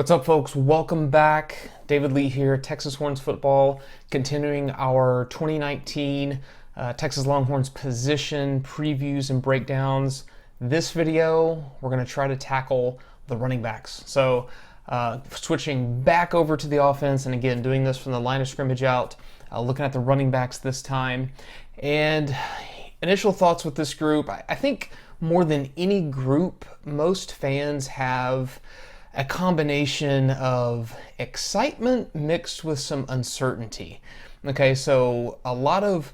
What's up, folks? Welcome back. David Lee here, Texas Horns football, continuing our 2019 Texas Longhorns position previews and breakdowns. This video, we're going to try to tackle the running backs. So switching back over to the offense, and again, doing this from the line of scrimmage out, looking at the running backs this time. And initial thoughts with this group, I think more than any group, most fans have a combination of excitement mixed with some uncertainty. Okay, so a lot of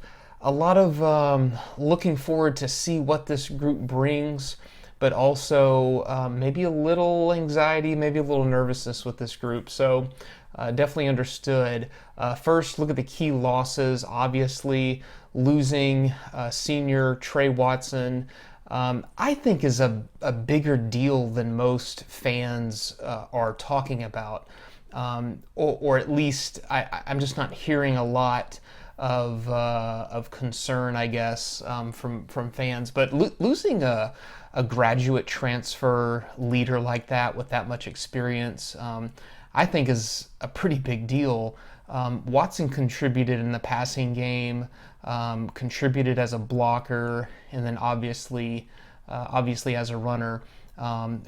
looking forward to see what this group brings, but also maybe a little anxiety, maybe a little nervousness with this group. So definitely understood. First, look at the key losses. Obviously, losing senior Trey Watson, I think is a bigger deal than most fans are talking about, or at least I'm just not hearing a lot of concern, I guess, from fans. But losing a graduate transfer leader like that with that much experience, I think is a pretty big deal. Watson contributed in the passing game, contributed as a blocker, and then obviously as a runner.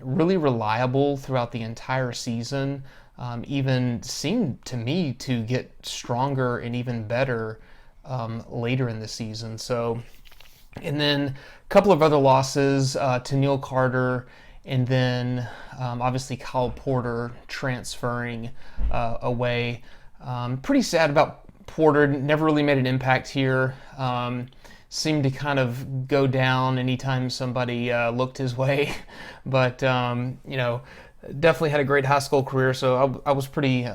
Really reliable throughout the entire season. Even seemed to me to get stronger and even better later in the season. So, and then a couple of other losses to Neil Carter, and then obviously Kyle Porter transferring away. Pretty sad about Porter. Never really made an impact here. Seemed to kind of go down anytime somebody looked his way. But, definitely had a great high school career, so I was pretty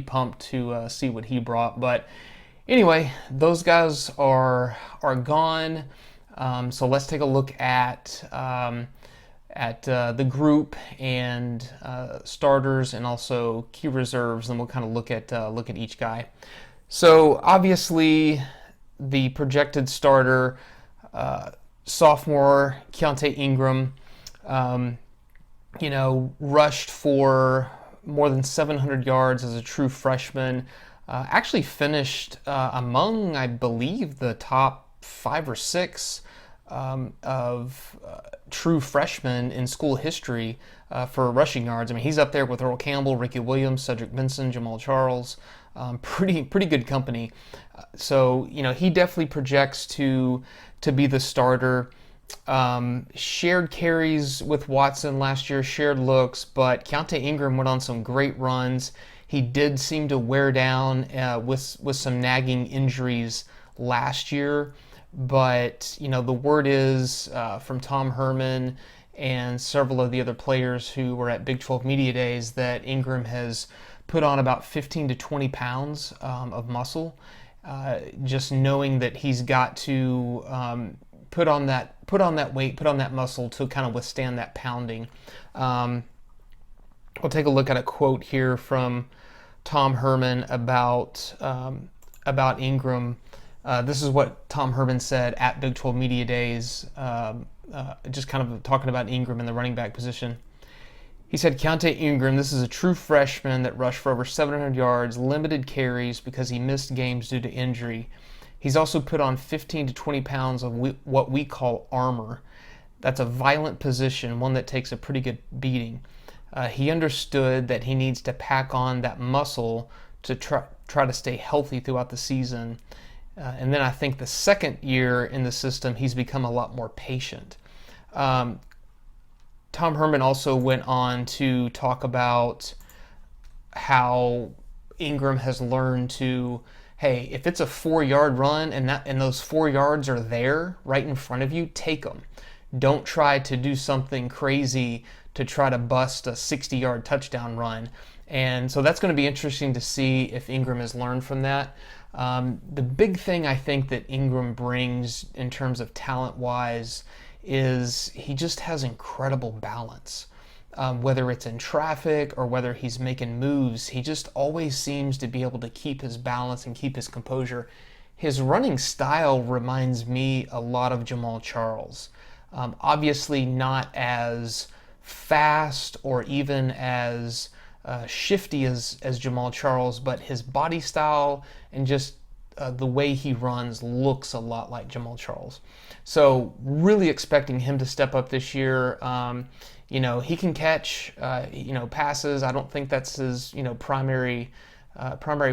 pumped to see what he brought. But anyway, those guys are gone. So let's take a look at the group and starters and also key reserves, and we'll kind of look at each guy. So obviously, the projected starter, sophomore Keaontay Ingram, rushed for more than 700 yards as a true freshman. Actually finished among, I believe, the top 5 or 6 of true freshmen in school history for rushing yards. I mean, he's up there with Earl Campbell, Ricky Williams, Cedric Benson, Jamal Charles. Pretty good company. So he definitely projects to be the starter. Shared carries with Watson last year, shared looks, but Keaontay Ingram went on some great runs. He did seem to wear down with some nagging injuries last year. But the word is from Tom Herman and several of the other players who were at Big 12 Media Days that Ingram has put on about 15 to 20 pounds of muscle. Just knowing that he's got to put on that weight, put on that muscle to kind of withstand that pounding. We'll take a look at a quote here from Tom Herman about Ingram. This is what Tom Herman said at Big 12 Media Days, just kind of talking about Ingram in the running back position. He said, Keaontay Ingram, this is a true freshman that rushed for over 700 yards, limited carries because he missed games due to injury. He's also put on 15 to 20 pounds of what we call armor. That's a violent position, one that takes a pretty good beating. He understood that he needs to pack on that muscle to try to stay healthy throughout the season. And then I think the second year in the system, he's become a lot more patient. Tom Herman also went on to talk about how Ingram has learned to, hey, if it's a 4-yard run and those 4 yards are there right in front of you, take them. Don't try to do something crazy to try to bust a 60-yard touchdown run. And so that's going to be interesting to see if Ingram has learned from that. The big thing I think that Ingram brings in terms of talent-wise is he just has incredible balance. Whether it's in traffic or whether he's making moves, he just always seems to be able to keep his balance and keep his composure. His running style reminds me a lot of Jamal Charles. Obviously not as fast or even as shifty as Jamal Charles, but his body style and just the way he runs looks a lot like Jamal Charles. So really expecting him to step up this year. He can catch, passes. I don't think that's his, primary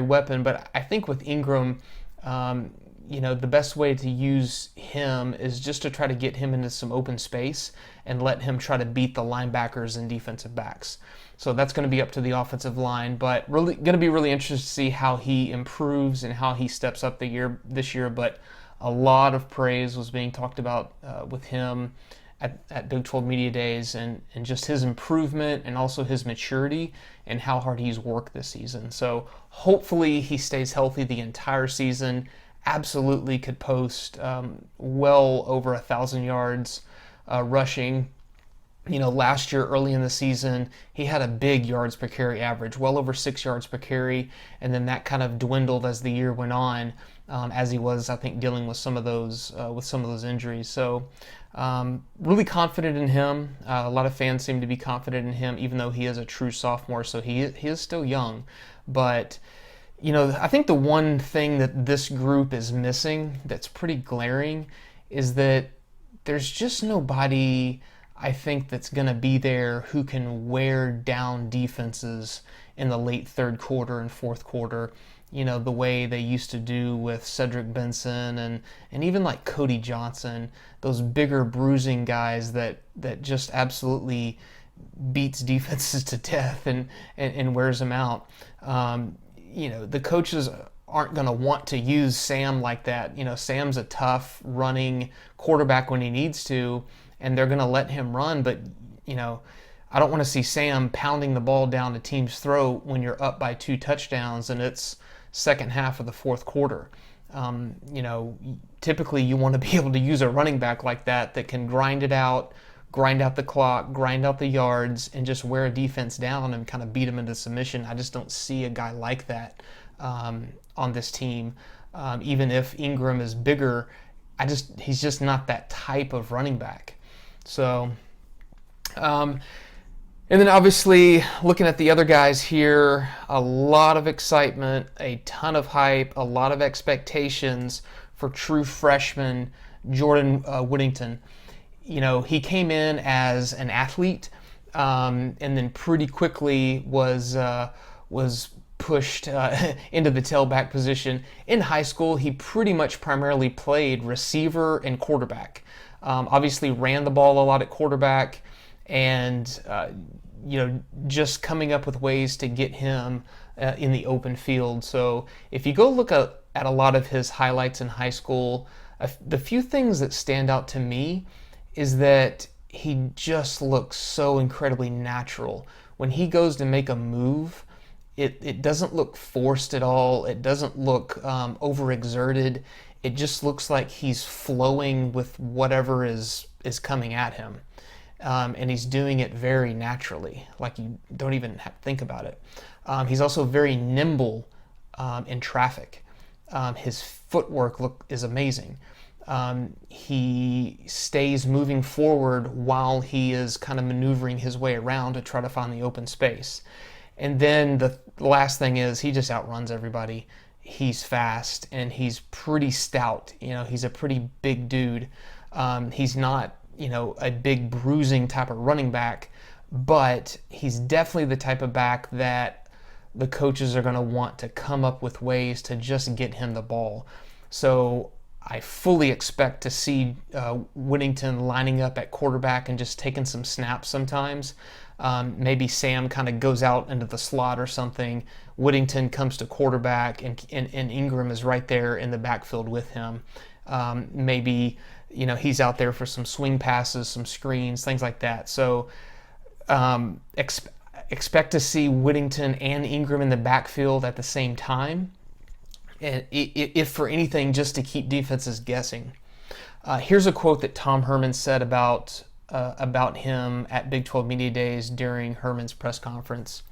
weapon, but I think with Ingram, the best way to use him is just to try to get him into some open space and let him try to beat the linebackers and defensive backs. So that's going to be up to the offensive line, but really going to be really interested to see how he improves and how he steps up this year. But a lot of praise was being talked about with him at Big 12 Media Days, and just his improvement and also his maturity and how hard he's worked this season. So hopefully he stays healthy the entire season. Absolutely could post well over 1,000 yards rushing. Last year, early in the season, he had a big yards per carry average, well over 6 yards per carry, and then that kind of dwindled as the year went on, as he was, I think, dealing with some of those injuries. So, really confident in him. A lot of fans seem to be confident in him, even though he is a true sophomore, so he is still young. But I think the one thing that this group is missing that's pretty glaring is that there's just nobody, I think, that's going to be there who can wear down defenses in the late third quarter and fourth quarter, the way they used to do with Cedric Benson and even like Cody Johnson, those bigger bruising guys that just absolutely beats defenses to death and wears them out. The coaches aren't going to want to use Sam like that. Sam's a tough running quarterback when he needs to, and they're going to let him run. But, I don't want to see Sam pounding the ball down the team's throat when you're up by 2 touchdowns and it's second half of the fourth quarter. Typically you want to be able to use a running back like that can grind out the clock, grind out the yards, and just wear a defense down and kind of beat them into submission. I just don't see a guy like that on this team. Even if Ingram is bigger, he's just not that type of running back. So, and then obviously looking at the other guys here, a lot of excitement, a ton of hype, a lot of expectations for true freshman Jordan Whittington. He came in as an athlete, and then pretty quickly was pushed into the tailback position. In high school, he pretty much primarily played receiver and quarterback. Obviously ran the ball a lot at quarterback, and just coming up with ways to get him in the open field. So if you go look at a lot of his highlights in high school, the few things that stand out to me is that he just looks so incredibly natural. When he goes to make a move, it doesn't look forced at all. It doesn't look overexerted. It just looks like he's flowing with whatever is coming at him. And he's doing it very naturally, like you don't even have to think about it. He's also very nimble in traffic. His footwork is amazing. He stays moving forward while he is kind of maneuvering his way around to try to find the open space. And then the last thing is he just outruns everybody. He's fast and he's pretty stout. He's a pretty big dude. He's not, a big bruising type of running back, but he's definitely the type of back that the coaches are going to want to come up with ways to just get him the ball. So I fully expect to see Whittington lining up at quarterback and just taking some snaps sometimes. Maybe Sam kind of goes out into the slot or something. Whittington comes to quarterback, and Ingram is right there in the backfield with him. Maybe he's out there for some swing passes, some screens, things like that. So expect to see Whittington and Ingram in the backfield at the same time, and if for anything, just to keep defenses guessing. Here's a quote that Tom Herman said about him at Big 12 Media Days during Herman's press conference.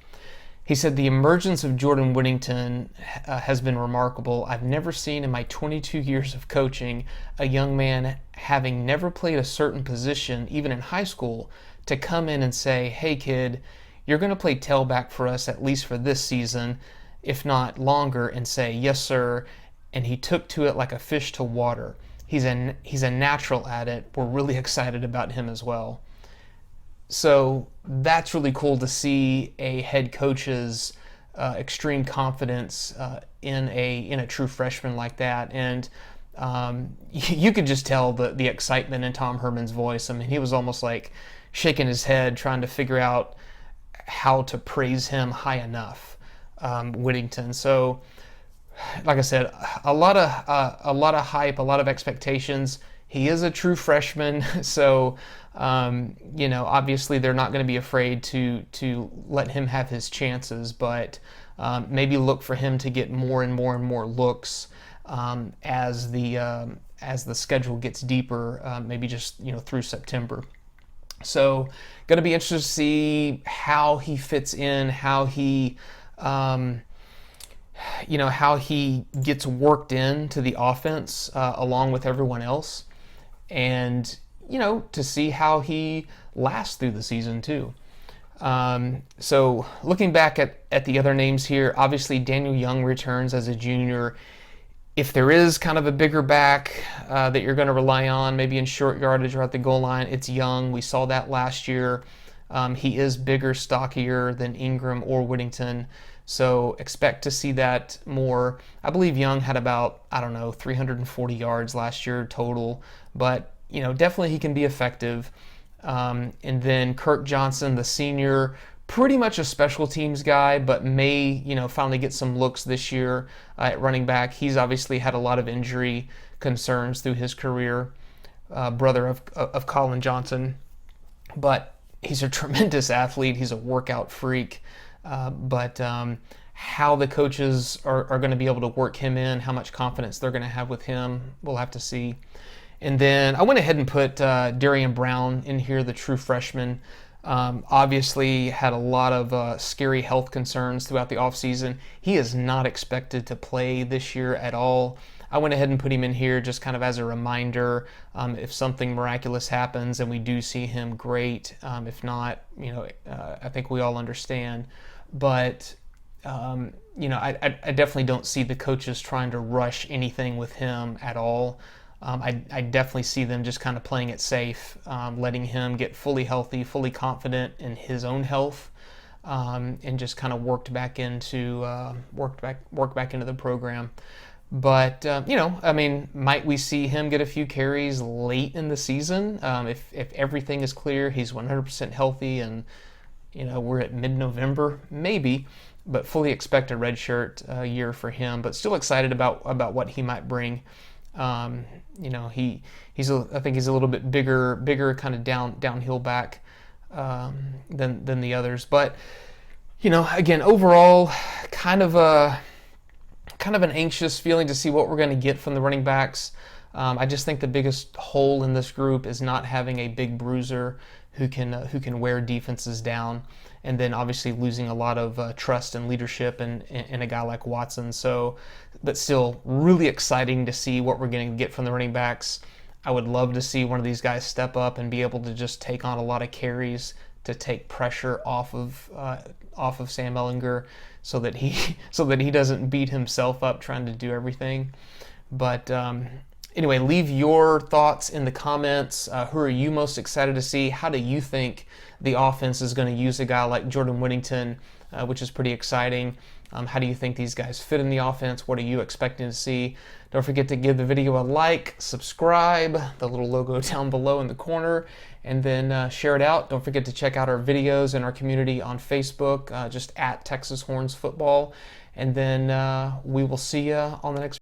He said, the emergence of Jordan Whittington has been remarkable. I've never seen in my 22 years of coaching a young man having never played a certain position, even in high school, to come in and say, hey kid, you're going to play tailback for us at least for this season, if not longer, and say, yes sir. And he took to it like a fish to water. He's a natural at it. We're really excited about him as well. So that's really cool to see a head coach's extreme confidence in a true freshman like that. And you could just tell the excitement in Tom Herman's voice. I mean, he was almost like shaking his head, trying to figure out how to praise him high enough, Whittington. So, like I said, a lot of hype, a lot of expectations. He is a true freshman, so obviously they're not going to be afraid to let him have his chances, but maybe look for him to get more and more and more looks as the schedule gets deeper, maybe just through September. So, going to be interested to see how he fits in, how he gets worked into the offense along with everyone else, and to see how he lasts through the season too. So looking back at the other names here, obviously Daniel Young returns as a junior. If there is kind of a bigger back that you're going to rely on, maybe in short yardage or at the goal line, it's Young. We saw that last year. He is bigger, stockier than Ingram or Whittington, so expect to see that more. I believe Young had about, 340 yards last year total, but definitely he can be effective. And then Kirk Johnson, the senior, pretty much a special teams guy, but may finally get some looks this year at running back. He's obviously had a lot of injury concerns through his career, brother of Colin Johnson, but he's a tremendous athlete. He's a workout freak. But how the coaches are going to be able to work him in, how much confidence they're going to have with him, we'll have to see. And then I went ahead and put Darian Brown in here, the true freshman. Obviously had a lot of scary health concerns throughout the offseason. He is not expected to play this year at all. I went ahead and put him in here just kind of as a reminder. If something miraculous happens and we do see him, great. If not, I think we all understand. But I definitely don't see the coaches trying to rush anything with him at all. I definitely see them just kind of playing it safe, letting him get fully healthy, fully confident in his own health, and just kind of work back into the program. But might we see him get a few carries late in the season if everything is clear, he's 100% healthy, and we're at mid-November, maybe, but fully expect a redshirt year for him. But still excited about what he might bring. I think he's a little bit bigger kind of downhill back than the others. But again, overall, kind of an anxious feeling to see what we're going to get from the running backs. I just think the biggest hole in this group is not having a big bruiser who can wear defenses down, and then obviously losing a lot of trust and leadership in a guy like Watson. So, but still really exciting to see what we're going to get from the running backs. I would love to see one of these guys step up and be able to just take on a lot of carries to take pressure off of Sam Ehlinger, so that he doesn't beat himself up trying to do everything. But anyway, leave your thoughts in the comments. Who are you most excited to see? How do you think the offense is going to use a guy like Jordan Whittington, which is pretty exciting? How do you think these guys fit in the offense? What are you expecting to see? Don't forget to give the video a like, subscribe, the little logo down below in the corner, and then share it out. Don't forget to check out our videos in our community on Facebook, just at Texas Horns Football. And then we will see you on the next